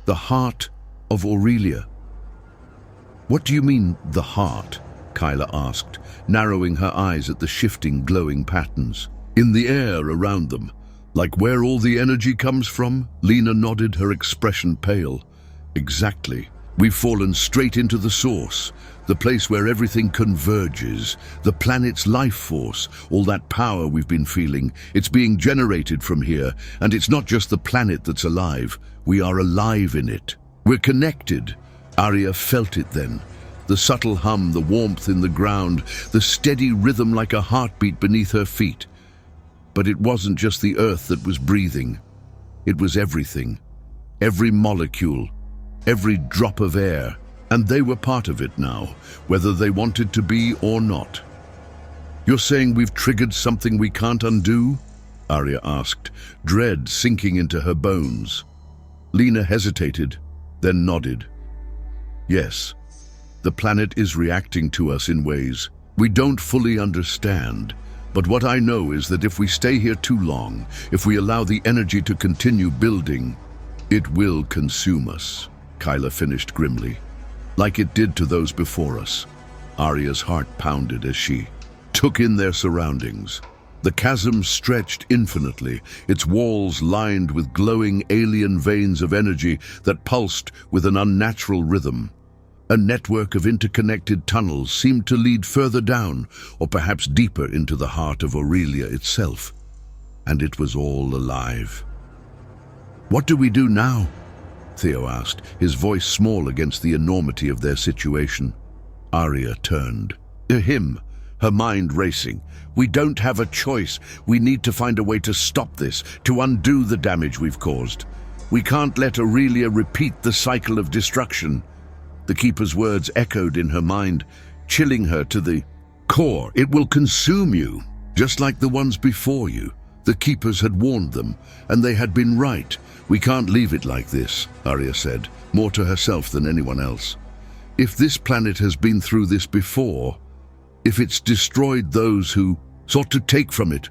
the heart of Aurelia." "What do you mean, the heart?" Kyla asked, narrowing her eyes at the shifting, glowing patterns in the air around them. "Like where all the energy comes from?" Lena nodded, her expression pale. "Exactly. We've fallen straight into the source, the place where everything converges, the planet's life force, all that power we've been feeling. It's being generated from here, and it's not just the planet that's alive. We are alive in it. We're connected." Arya felt it then. The subtle hum, the warmth in the ground, the steady rhythm like a heartbeat beneath her feet. But it wasn't just the earth that was breathing. It was everything. Every molecule, every drop of air. And they were part of it now, whether they wanted to be or not. "You're saying we've triggered something we can't undo?" Arya asked, dread sinking into her bones. Lena hesitated, then nodded. "Yes, the planet is reacting to us in ways we don't fully understand. But what I know is that if we stay here too long, if we allow the energy to continue building, it will consume us," Kyla finished grimly. "Like it did to those before us." Arya's heart pounded as she took in their surroundings. The chasm stretched infinitely, its walls lined with glowing alien veins of energy that pulsed with an unnatural rhythm. A network of interconnected tunnels seemed to lead further down, or perhaps deeper into the heart of Aurelia itself. And it was all alive. "What do we do now?" Theo asked, his voice small against the enormity of their situation. Arya turned to him, her mind racing. "We don't have a choice. We need to find a way to stop this, to undo the damage we've caused. We can't let Aurelia repeat the cycle of destruction." The Keeper's words echoed in her mind, chilling her to the core. "It will consume you, just like the ones before you." The Keepers had warned them, and they had been right. "We can't leave it like this," Arya said, more to herself than anyone else. "If this planet has been through this before, if it's destroyed those who sought to take from it,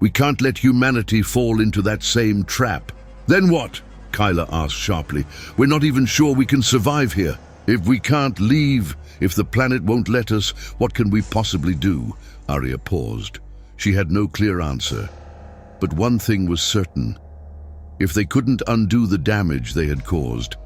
we can't let humanity fall into that same trap." "Then what?" Kyla asked sharply. "We're not even sure we can survive here. If we can't leave, if the planet won't let us, what can we possibly do?" Arya paused. She had no clear answer. But one thing was certain. If they couldn't undo the damage they had caused,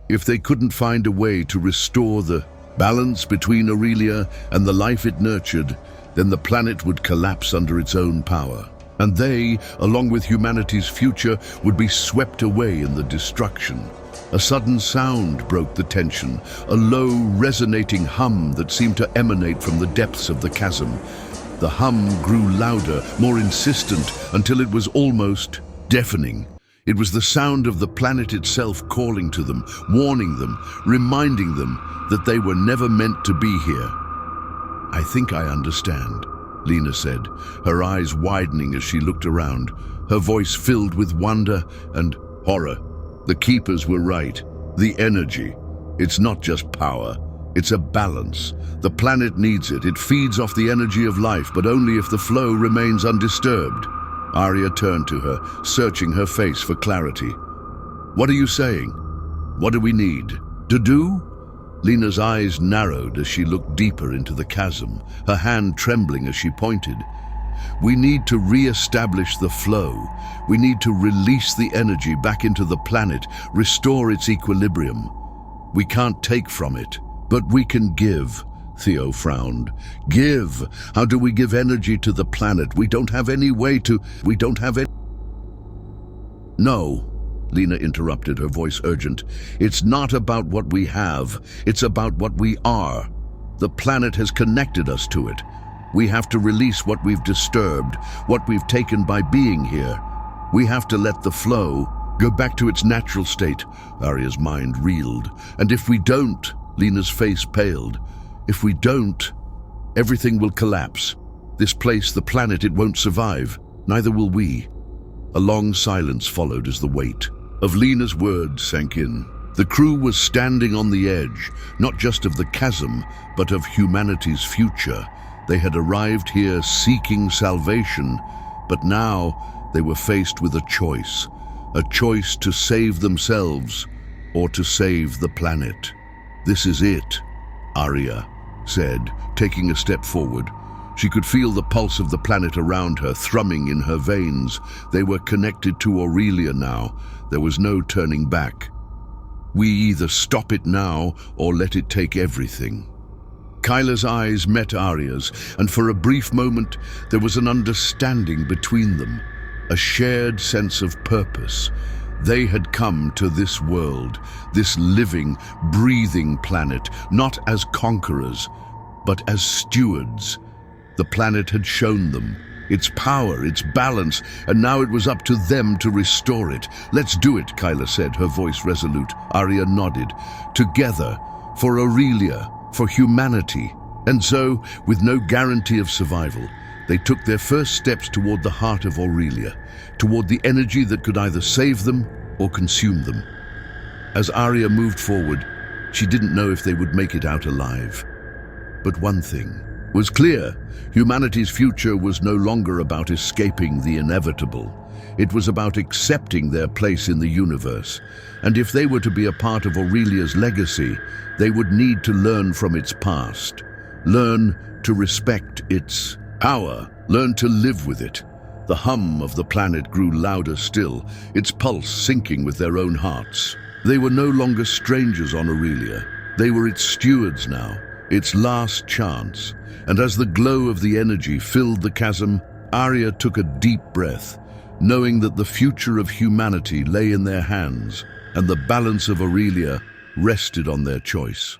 if they couldn't find a way to restore the balance between Aurelia and the life it nurtured, then the planet would collapse under its own power. And they, along with humanity's future, would be swept away in the destruction. A sudden sound broke the tension, a low, resonating hum that seemed to emanate from the depths of the chasm. The hum grew louder, more insistent, until it was almost deafening. It was the sound of the planet itself calling to them, warning them, reminding them that they were never meant to be here. "I think I understand," Lena said, her eyes widening as she looked around, her voice filled with wonder and horror. "The Keepers were right. The energy. It's not just power. It's a balance. The planet needs it. It feeds off the energy of life, but only if the flow remains undisturbed." Arya turned to her, searching her face for clarity. "What are you saying? What do we need to do?" Lena's eyes narrowed as she looked deeper into the chasm, her hand trembling as she pointed. "We need to re-establish the flow. We need to release the energy back into the planet, restore its equilibrium. We can't take from it, but we can give." Theo frowned. "Give? How do we give energy to the planet? We don't have any way to... We don't have any..." "No," Lena interrupted, her voice urgent. "It's not about what we have. It's about what we are. The planet has connected us to it. We have to release what we've disturbed, what we've taken by being here. We have to let the flow go back to its natural state." Arya's mind reeled. "And if we don't..." Lena's face paled. "If we don't, everything will collapse. This place, the planet, it won't survive. Neither will we." A long silence followed as the weight of Lena's words sank in. The crew was standing on the edge, not just of the chasm, but of humanity's future. They had arrived here seeking salvation, but now they were faced with a choice to save themselves or to save the planet. "This is it," Arya said, taking a step forward. She could feel the pulse of the planet around her, thrumming in her veins. They were connected to Aurelia now. There was no turning back. "We either stop it now or let it take everything." Kyla's eyes met Arya's, and for a brief moment there was an understanding between them, a shared sense of purpose. They had come to this world, this living, breathing planet, not as conquerors, but as stewards. The planet had shown them its power, its balance, and now it was up to them to restore it. "Let's do it," Kyla said, her voice resolute. Arya nodded. "Together, for Aurelia, for humanity." And so, with no guarantee of survival, they took their first steps toward the heart of Aurelia, toward the energy that could either save them or consume them. As Arya moved forward, she didn't know if they would make it out alive. But one thing was clear: humanity's future was no longer about escaping the inevitable. It was about accepting their place in the universe. And if they were to be a part of Aurelia's legacy, they would need to learn from its past, learn to respect its power, learn to live with it. The hum of the planet grew louder still, its pulse syncing with their own hearts. They were no longer strangers on Aurelia. They were its stewards now, its last chance. And as the glow of the energy filled the chasm, Arya took a deep breath, knowing that the future of humanity lay in their hands, and the balance of Aurelia rested on their choice.